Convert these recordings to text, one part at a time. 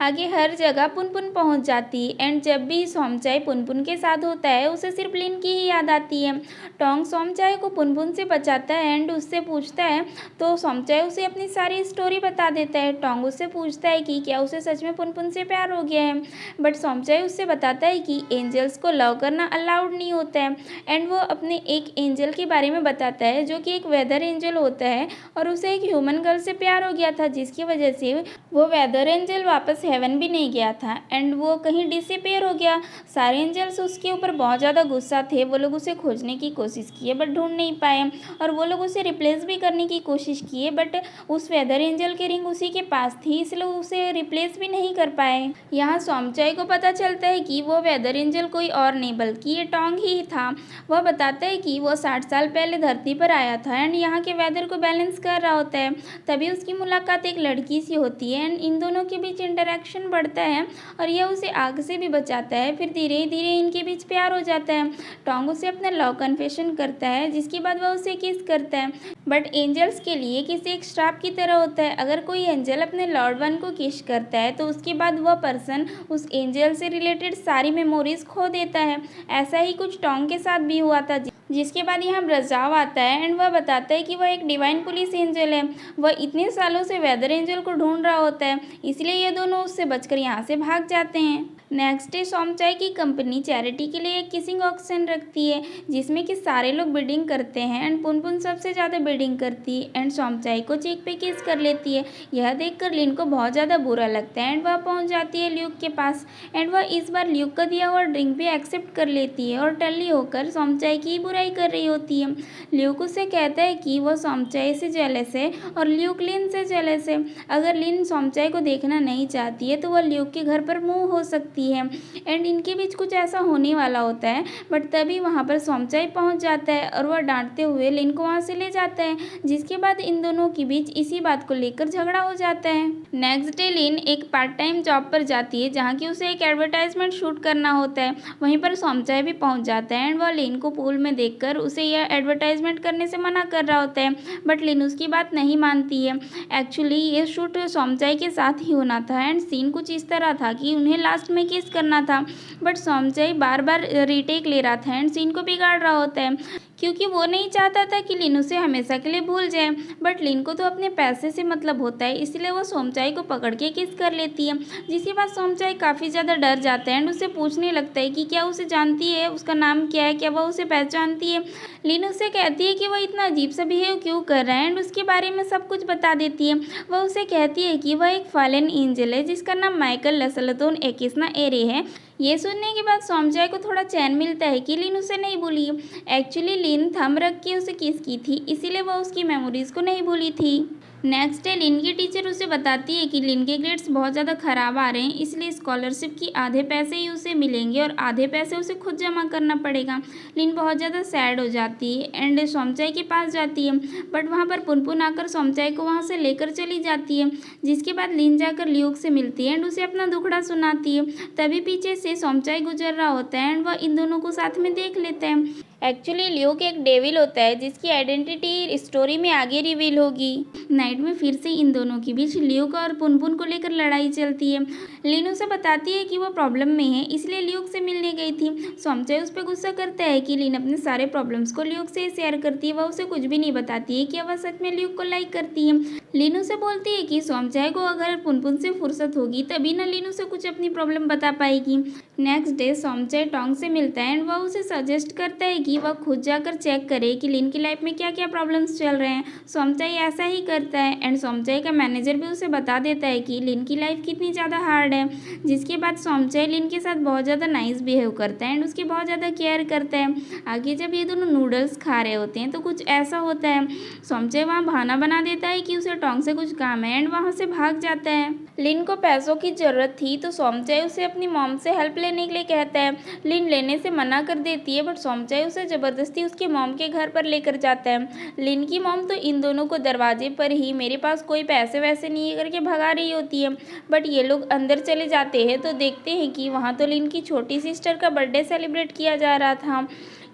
आगे हर जगह पुनपुन पहुंच जाती है एंड जब भी सोमचाई पुनपुन के साथ होता है उसे सिर्फ लिन की ही याद आती है। टोंग सोमचाई को पुनपुन से बचाता है एंड उससे पूछता है तो सोमचाई उसे अपनी सारी स्टोरी बता देता है। टोंग उससे पूछता है कि क्या उसे सच में पुनपुन से प्यार हो गया है, बट सोमचाई उससे बताता है कि एंजल्स को लव करना अलाउड नहीं होता है एंड वो अपने एक एंजल के बारे में बताता है जो कि एक वेदर एंजल होता है और उसे एक ह्यूमन गर्ल से प्यार हो गया था, जिसकी वजह से वो वेदर एंजल वापस हेवन भी नहीं गया था एंड वो कहीं डिसअपीयर हो गया। सारे एंजल्स उसके ऊपर बहुत ज़्यादा गुस्सा थे। वो लोग उसे खोजने की कोशिश किए बट ढूंढ नहीं पाए और वो लोग उसे रिप्लेस भी करने की कोशिश किए, बट उस वेदर एंजल की रिंग उसी के पास थी इसलिए उसे रिप्लेस भी नहीं कर पाए। यहाँ सोमचाई को पता चलता है कि वो वेदर एंजल कोई और नहीं बल्कि ये टोंग ही था। वह बताता है कि वो 60 साल पहले धरती पर आया था एंड यहाँ के वेदर को बैलेंस कर रहा होता है। तभी उसकी मुलाकात एक लड़की से होती है एंड इन दोनों के बीच इंटरेक्शन बढ़ता है और यह उसे आग से भी बचाता है। फिर धीरे धीरे इनके बीच प्यार हो जाता है। टोंग उसे अपना लव कन्फेशन करता है जिसके बाद वह उसे किस करता है, बट एंजल्स के लिए किसी एक श्राप की तरह होता है। अगर कोई एंजल अपने लॉर्ड वन को किस करता है तो उसके बाद वह पर्सन उस एंजल से रिलेटेड सारी मेमोरीज खो देता है। ऐसा ही कुछ टोंग के साथ भी हुआ था, जिसके बाद यहाँ ब्रजाव आता है एंड वह बताता है कि वह एक डिवाइन पुलिस एंजल है। वह इतने सालों से वेदर एंजल को ढूंढ रहा होता है, इसलिए ये दोनों उससे बचकर यहाँ से भाग जाते हैं। नेक्स्ट डे सोमचाई की कंपनी चैरिटी के लिए एक किसिंग ऑक्शन रखती है जिसमें कि सारे लोग बिडिंग करते हैं एंड पुनपुन सबसे ज़्यादा बिडिंग करती है एंड सोमचाई को चेक पे किस कर लेती है। यह देखकर लिन को बहुत ज़्यादा बुरा लगता है एंड वह पहुंच जाती है ल्यूक के पास एंड वह इस बार ल्यूक का दिया हुआ ड्रिंक भी एक्सेप्ट कर लेती है और टल्ली होकर सोमचाई की बुराई कर रही होती है। ल्यूक उसे कहता है कि वह सोमचाई से जेलस है और ल्यूक लिन से जेलस है। अगर लिन सोमचाई को देखना नहीं चाहती है तो वह ल्यूक के घर पर मूव हो सकती है एंड इनके बीच कुछ ऐसा होने वाला होता है, बट तभी वहां पर सोमचाई पहुंच जाता है और वह डांटते हुए लिन को वहां से ले जाता है, जिसके बाद इन दोनों के बीच इसी बात को लेकर झगड़ा हो जाता है। नेक्स्ट डे लिन एक पार्ट टाइम जॉब पर जाती है जहाँ की उसे एक एडवर्टाइजमेंट शूट करना होता है। वहीं पर सोमचाई भी पहुंच जाता है एंड वह लिन को पूल में देखकर उसे यह एडवर्टाइजमेंट करने से मना कर रहा होता है, बट लिन उसकी बात नहीं मानती है। एक्चुअली ये शूट सोमचाई के साथ ही होना था एंड सीन कुछ इस तरह था कि उन्हें लास्ट में किस करना था, बट सोमचाई बार बार रीटेक ले रहा था एंड सीन को बिगाड़ रहा होता है क्योंकि वो नहीं चाहता था कि लिन उसे हमेशा के लिए भूल जाए। बट लिन को तो अपने पैसे से मतलब होता है इसलिए वो सोमचाई को पकड़ के किस कर लेती है, जिसके बाद सोमचाई काफ़ी ज़्यादा डर जाता है एंड उससे पूछने लगता है कि क्या उसे जानती है, उसका नाम क्या है, क्या वह उसे पहचानती है। लिन उससे कहती है कि वह इतना अजीब सा बिहेव क्यों कर रहा है एंड उसके बारे में सब कुछ बता देती है। वह उसे कहती है कि वह एक फॉलन एंजल है जिसका नाम माइकल लसलतोन एकिसना एरे है। ये सुनने के बाद सोमचाई को थोड़ा चैन मिलता है कि लिन उसे नहीं भूली। एक्चुअली लिन थंब रख के उसे किस की थी इसीलिए वह उसकी मेमोरीज को नहीं भूली थी। नेक्स्ट डे लिन की टीचर उसे बताती है कि लिन के ग्रेड्स बहुत ज़्यादा ख़राब आ रहे हैं इसलिए स्कॉलरशिप की आधे पैसे ही उसे मिलेंगे और आधे पैसे उसे खुद जमा करना पड़ेगा। लिन बहुत ज़्यादा सैड हो जाती है एंड सोमचाई के पास जाती है, बट वहाँ पर पुनपुन आकर सोमचाई को वहाँ से लेकर चली जाती है, जिसके बाद लिन जाकर ल्यूक से मिलती है एंड उसे अपना दुखड़ा सुनाती है। तभी पीछे से सोमचाई गुजर रहा होता है एंड वह इन दोनों को साथ में देख लेता है। एक्चुअली ल्यूक एक डेविल होता है जिसकी आइडेंटिटी स्टोरी में आगे रिवील होगी। नाइट में फिर से इन दोनों के बीच ल्यूक और पुनपुन को लेकर लड़ाई चलती है। लिन उसे बताती है कि वो प्रॉब्लम में है इसलिए ल्यूक से मिलने गई थी। सोमचाई उस पर गुस्सा करता है कि लिन अपने सारे प्रॉब्लम्स को ल्यूक से शेयर करती है, वह उसे कुछ भी नहीं बताती है कि वह सच में ल्यूक को लाइक करती है। लिन उसे बोलती है कि सोमचाई को अगर पुनपुन से फुर्सत होगी तभी ना लिन उसे कुछ अपनी प्रॉब्लम बता पाएगी। नेक्स्ट डे सोमचाई टोंग से मिलता है एंड वह उसे सजेस्ट करता है कि वह खुद जाकर चेक करे कि लिन की लाइफ में क्या क्या प्रॉब्लम्स चल रहे हैं। सोमचाई ऐसा ही करता है एंड सोमचाई का मैनेजर भी उसे बता देता है कि लिन की लाइफ कितनी ज़्यादा हार्ड है, जिसके बाद सोमचाई लिन के साथ बहुत ज़्यादा नाइस बिहेव करता है एंड उसकी बहुत ज़्यादा केयर करता है। आगे जब ये दोनों नूडल्स खा रहे होते हैं तो कुछ ऐसा होता है, सोमचाई वहाँ बहाना बना देता है कि उसे टोंग से कुछ काम है एंड वहाँ से भाग जाता है। लिन को पैसों की ज़रूरत थी तो सोमचाई उसे अपनी मॉम से हेल्प लेने के लिए कहता है। लिन लेने से मना कर देती है बट सोमचाई उसे ज़बरदस्ती उसके मॉम के घर पर लेकर जाता है। लिन की मॉम तो इन दोनों को दरवाजे पर ही मेरे पास कोई पैसे वैसे नहीं है करके भगा रही होती है, बट ये लोग अंदर चले जाते हैं तो देखते हैं कि वहाँ तो लिन की छोटी सिस्टर का बर्थडे सेलिब्रेट किया जा रहा था।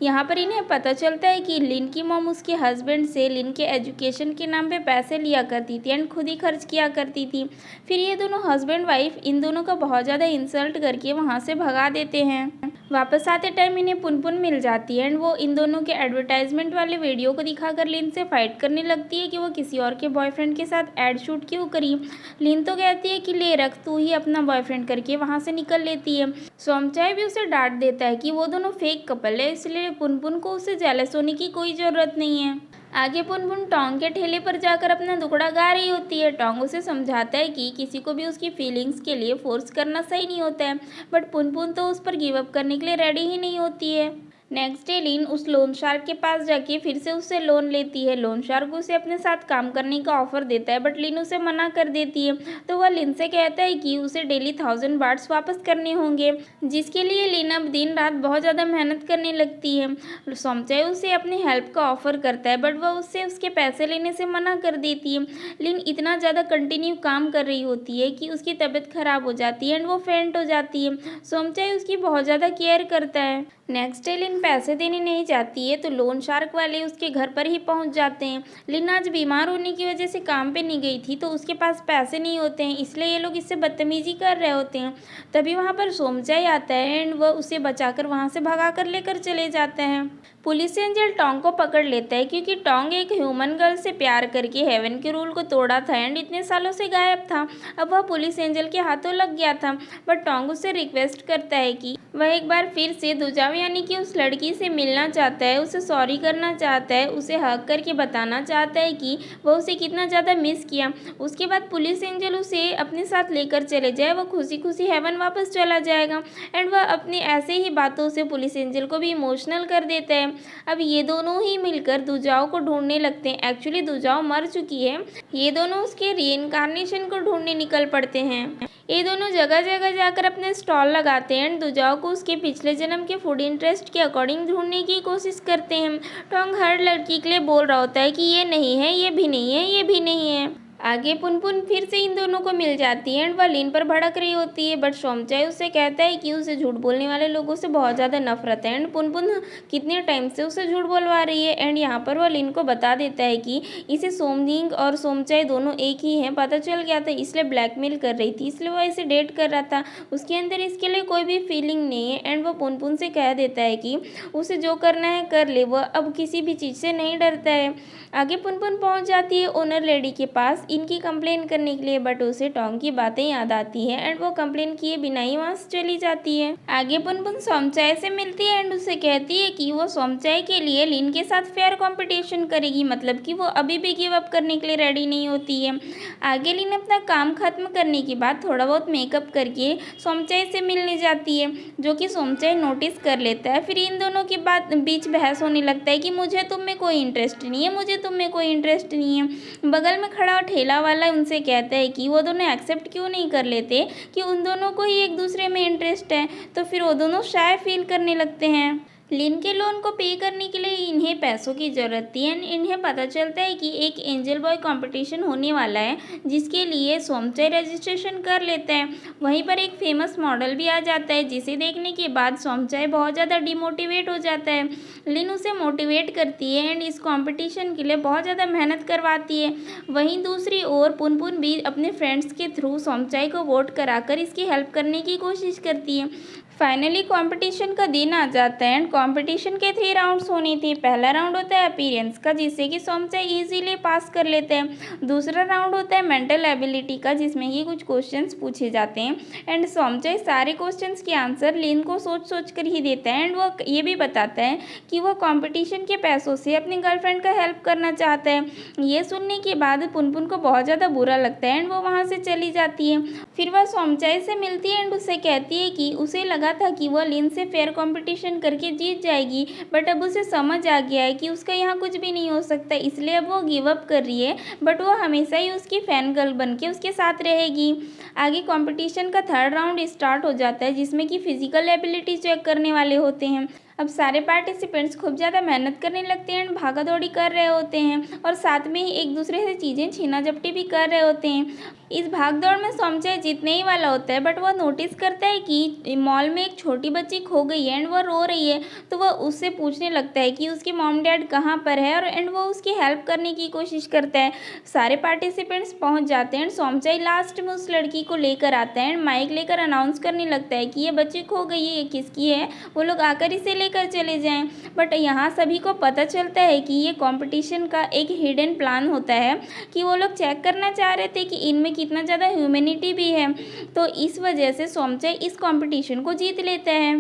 यहाँ पर इन्हें पता चलता है कि लिन की मॉम उसके हस्बैंड से लिन के एजुकेशन के नाम पे पैसे लिया करती थी एंड खुद ही खर्च किया करती थी। फिर ये दोनों हस्बैंड वाइफ इन दोनों का बहुत ज़्यादा इंसल्ट करके वहाँ से भगा देते हैं। वापस आते टाइम इन्हें पुनपुन मिल जाती है एंड वो इन दोनों के एडवर्टाइजमेंट वाले वीडियो को दिखाकर लिन से फाइट करने लगती है कि वो किसी और के बॉयफ्रेंड के साथ ऐड शूट क्यों करी। लिन तो कहती है कि ले रख तू ही अपना बॉयफ्रेंड करके वहाँ से निकल लेती है। सोमचाय भी उसे डांट देता है कि वो दोनों फेक कपल है, इसलिए पुनपुन को उसे जेलस होने की कोई ज़रूरत नहीं है। आगे पुनपुन टोंग के ठेले पर जाकर अपना दुखड़ा गा रही होती है। टोंग उसे समझाता है कि किसी को भी उसकी फीलिंग्स के लिए फोर्स करना सही नहीं होता है, बट पुनपुन तो उस पर गिव अप करने के लिए रेडी ही नहीं होती है। नेक्स्ट डे लिन उस लोन शार्क के पास जाके फिर से उससे लोन लेती है। लोन शार्क उसे अपने साथ काम करने का ऑफर देता है, बट लिन उसे मना कर देती है। तो वह लिन से कहता है कि उसे डेली 1000 बाट्स वापस करने होंगे, जिसके लिए लिन अब दिन रात बहुत ज़्यादा मेहनत करने लगती है। सोमचाय उसे अपनी हेल्प का ऑफर करता है, बट वह उससे उसके पैसे लेने से मना कर देती है। लिन इतना ज़्यादा कंटिन्यू काम कर रही होती है कि उसकी तबीयत खराब हो जाती है एंड वो फेंट हो जाती है। सोमचाय उसकी बहुत ज़्यादा केयर करता है। नेक्स्ट डे लिन पैसे देने नहीं जाती है तो लोन शार्क वाले उसके घर पर ही पहुंच जाते हैं। लिन आज बीमार होने की वजह से काम पे नहीं गई थी, तो उसके पास पैसे नहीं होते हैं, इसलिए ये लोग इससे बदतमीजी कर रहे होते हैं। तभी वहां पर सोमचाय आता है एंड वह उसे बचाकर वहां से भगा कर लेकर चले जाते हैं। पुलिस एंजल टोंग को पकड़ लेता है क्योंकि टोंग एक ह्यूमन गर्ल से प्यार करके हेवन के रूल को तोड़ा था एंड इतने सालों से गायब था। अब वह पुलिस एंजल के हाथों लग गया था, बट टोंग उससे रिक्वेस्ट करता है कि वह एक बार फिर से दुजाव यानी कि उस लड़की से मिलना चाहता है, उसे सॉरी करना चाहता है, उसे हक करके बताना चाहता है कि वह उसे कितना ज़्यादा मिस किया। उसके बाद पुलिस एंजल उसे अपने साथ लेकर चले जाए, वह खुशी खुशी हेवन वापस चला जाएगा एंड वह अपनी ऐसे ही बातों से पुलिस एंजल को भी इमोशनल कर देता है। अब ये दोनों ही मिलकर दुजाओ को ढूंढने लगते हैं। एक्चुअली दुजाओ मर चुकी है, ये दोनों उसके रीइंकार्नेशन को ढूंढने निकल पड़ते हैं। ये दोनों जगह जगह जाकर अपने स्टॉल लगाते हैं एंड दुजाओ को उसके पिछले जन्म के फूड इंटरेस्ट के अकॉर्डिंग ढूंढने की कोशिश करते हैं। टोंग हर लड़की के लिए बोल रहा होता है कि ये नहीं है, ये भी नहीं है, ये भी नहीं है। आगे पुनपुन फिर से इन दोनों को मिल जाती है एंड वह लिन पर भड़क रही होती है, बट सोमचाय उससे कहता है कि उसे झूठ बोलने वाले लोगों से बहुत ज़्यादा नफरत है एंड पुनपुन कितने टाइम से उसे झूठ बोलवा रही है। एंड यहाँ पर वह लिन को बता देता है कि इसे सोमनिंग और सोमचाय दोनों एक ही हैं, पता चल गया था, इसलिए ब्लैकमेल कर रही थी, इसलिए वह इसे डेट कर रहा था, उसके अंदर इसके लिए कोई भी फीलिंग नहीं है। एंड वह पुनपुन से कह देता है कि उसे जो करना है कर ले, वह अब किसी भी चीज़ से नहीं डरता है। आगे पुनपुन पहुंच जाती है ओनर लेडी के पास इनकी कंप्लेन करने के लिए, बट उसे टोंग की बातें याद आती है एंड वो कंप्लेन किए बिना ही वहां से चली जाती है। आगे पुनपुन सोमचाय से मिलती है एंड उसे कहती है कि वो सोमचाय के लिए लिन के साथ फेयर कंपटीशन करेगी, मतलब कि वो अभी भी गिव अप करने के लिए रेडी नहीं होती है। आगे लिन अपना काम खत्म करने के बाद थोड़ा बहुत मेकअप करके सोमचाय से मिलने जाती है, जो कि सोमचाय नोटिस कर लेता है। फिर इन दोनों के बीच बहस होने लगता है कि मुझे तुम में कोई इंटरेस्ट नहीं है, मुझे तुम में कोई इंटरेस्ट नहीं है। बगल में खड़ा ठेला वाला उनसे कहता है कि वो दोनों एक्सेप्ट क्यों नहीं कर लेते कि उन दोनों को ही एक दूसरे में इंटरेस्ट है, तो फिर वो दोनों शाय फील करने लगते हैं। लिन के लोन को पे करने के लिए इन्हें पैसों की ज़रूरत थी एंड इन्हें पता चलता है कि एक एंजल बॉय कंपटीशन होने वाला है, जिसके लिए सोमचाय रजिस्ट्रेशन कर लेते हैं। वहीं पर एक फेमस मॉडल भी आ जाता है, जिसे देखने के बाद सोमचाय बहुत ज़्यादा डिमोटिवेट हो जाता है। लिन उसे मोटिवेट करती है एंड इस कंपटीशन के लिए बहुत ज़्यादा मेहनत करवाती है। वहीं दूसरी ओर पुनपुन भी अपने फ्रेंड्स के थ्रू सोमचाय को वोट कराकर इसकी हेल्प करने की कोशिश करती है। फाइनली कंपटीशन का दिन आ जाता है एंड कंपटीशन के 3 राउंड्स होनी थी। पहला राउंड होता है अपीयरेंस का, जिससे कि सोमचाय इजीली पास कर लेते हैं। दूसरा राउंड होता है मेंटल एबिलिटी का, जिसमें कि कुछ क्वेश्चंस पूछे जाते हैं एंड सोमचाय सारे क्वेश्चंस के आंसर लिन को सोच सोच कर ही देता है एंड वो ये भी बताता है कि वो कंपटीशन के पैसों से अपनी गर्लफ्रेंड का हेल्प करना चाहता है। ये सुनने के बाद पुनपुन को बहुत ज़्यादा बुरा लगता है एंड वो वहाँ से चली जाती है। फिर वह सोमचाय से मिलती है एंड उससे कहती है कि उसे लगा था कि वह लिन से फेयर कंपटीशन करके जीत जाएगी, बट अब उसे समझ आ गया है कि उसका यहाँ कुछ भी नहीं हो सकता, इसलिए अब वो गिव अप कर रही है, बट वो हमेशा ही उसकी फैन गर्ल बन के उसके साथ रहेगी। आगे कंपटीशन का 3rd राउंड स्टार्ट हो जाता है, जिसमें कि फिजिकल एबिलिटी चेक करने वाले होते हैं। अब सारे पार्टिसिपेंट्स खूब ज़्यादा मेहनत करने लगते हैं एंड भागा दौड़ी कर रहे होते हैं और साथ में ही एक दूसरे से चीज़ें छीना झपटी भी कर रहे होते हैं। इस भाग दौड़ में सोमचाई जीतने ही वाला होता है, बट वह नोटिस करता है कि मॉल में एक छोटी बच्ची खो गई है एंड वह रो रही है। तो वह उससे पूछने लगता है कि उसके मॉम डैड कहाँ पर है, और एंड वो उसकी हेल्प करने की कोशिश करता है। सारे पार्टिसिपेंट्स पहुंच जाते हैं एंड सोमचाई लास्ट में उस लड़की को लेकर आता है एंड माइक लेकर अनाउंस करने लगता है कि ये बच्ची खो गई है, ये किसकी है, वो लोग आकर इसे लेकर चले जाएं। बट यहाँ सभी को पता चलता है कि ये कंपटीशन का एक हिडन प्लान होता है, कि वो लोग चेक करना चाह रहे थे कि इनमें कितना ज़्यादा ह्यूमैनिटी भी है। तो इस वजह से सोमचाई इस कंपटीशन को जीत लेता है।